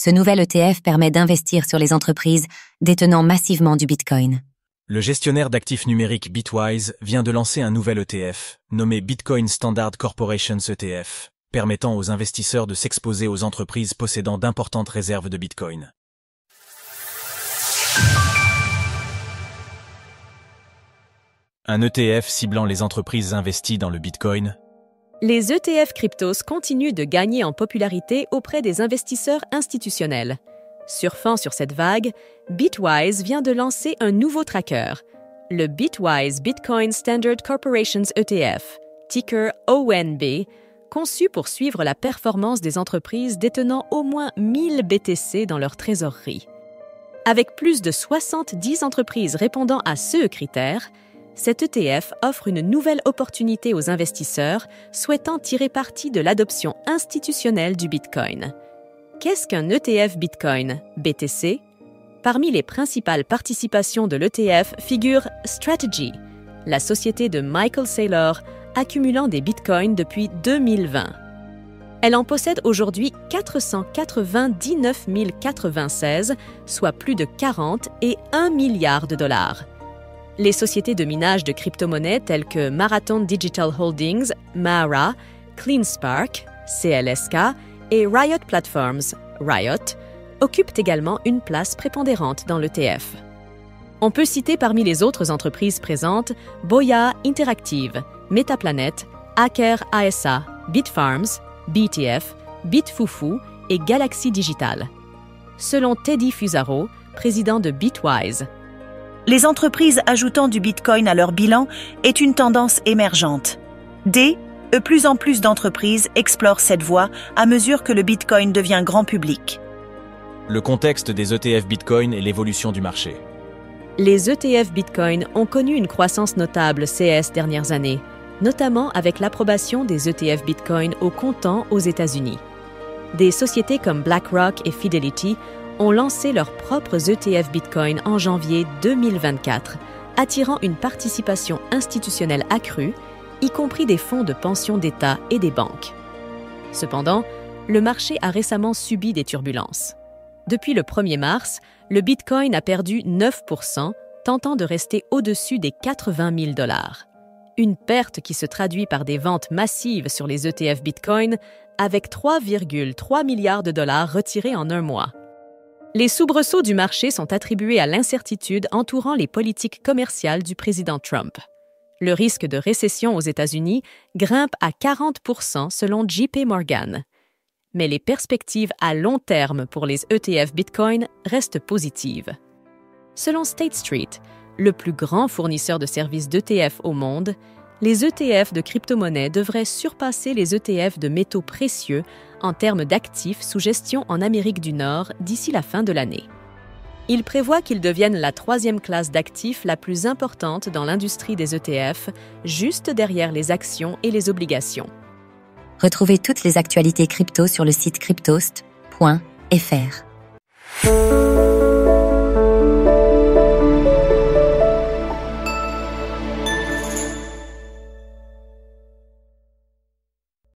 Ce nouvel ETF permet d'investir sur les entreprises détenant massivement du Bitcoin. Le gestionnaire d'actifs numériques Bitwise vient de lancer un nouvel ETF, nommé Bitcoin Standard Corporations ETF, permettant aux investisseurs de s'exposer aux entreprises possédant d'importantes réserves de Bitcoin. Un ETF ciblant les entreprises investies dans le Bitcoin. Les ETF cryptos continuent de gagner en popularité auprès des investisseurs institutionnels. Surfant sur cette vague, Bitwise vient de lancer un nouveau tracker, le Bitwise Bitcoin Standard Corporations ETF, ticker ONB, conçu pour suivre la performance des entreprises détenant au moins 1000 BTC dans leur trésorerie. Avec plus de 70 entreprises répondant à ce critère, cet ETF offre une nouvelle opportunité aux investisseurs souhaitant tirer parti de l'adoption institutionnelle du Bitcoin. Qu'est-ce qu'un ETF Bitcoin, BTC? Parmi les principales participations de l'ETF figure Strategy, la société de Michael Saylor, accumulant des bitcoins depuis 2020. Elle en possède aujourd'hui 499 096, soit plus de 40 et 1 milliard de dollars. Les sociétés de minage de crypto-monnaies telles que Marathon Digital Holdings, MARA, CleanSpark, CLSK et Riot Platforms, Riot, occupent également une place prépondérante dans l'ETF. On peut citer parmi les autres entreprises présentes Boya Interactive, Metaplanet, Aker ASA, Bitfarms, BTF, Bitfufu et Galaxy Digital. Selon Teddy Fusaro, président de Bitwise, les entreprises ajoutant du Bitcoin à leur bilan est une tendance émergente. De plus en plus d'entreprises explorent cette voie à mesure que le Bitcoin devient grand public. Le contexte des ETF Bitcoin et l'évolution du marché. Les ETF Bitcoin ont connu une croissance notable ces dernières années, notamment avec l'approbation des ETF Bitcoin au comptant aux États-Unis. Des sociétés comme BlackRock et Fidelity ont lancé leurs propres ETF Bitcoin en janvier 2024, attirant une participation institutionnelle accrue, y compris des fonds de pension d'État et des banques. Cependant, le marché a récemment subi des turbulences. Depuis le 1er mars, le Bitcoin a perdu 9%, tentant de rester au-dessus des 80 000 $. Une perte qui se traduit par des ventes massives sur les ETF Bitcoin, avec 3,3 milliards de dollars retirés en un mois. Les soubresauts du marché sont attribués à l'incertitude entourant les politiques commerciales du président Trump. Le risque de récession aux États-Unis grimpe à 40% selon JP Morgan. Mais les perspectives à long terme pour les ETF Bitcoin restent positives. Selon State Street, le plus grand fournisseur de services d'ETF au monde, les ETF de crypto-monnaies devraient surpasser les ETF de métaux précieux en termes d'actifs sous gestion en Amérique du Nord d'ici la fin de l'année. Il prévoit qu'ils deviennent la 3e classe d'actifs la plus importante dans l'industrie des ETF, juste derrière les actions et les obligations. Retrouvez toutes les actualités crypto sur le site cryptost.fr.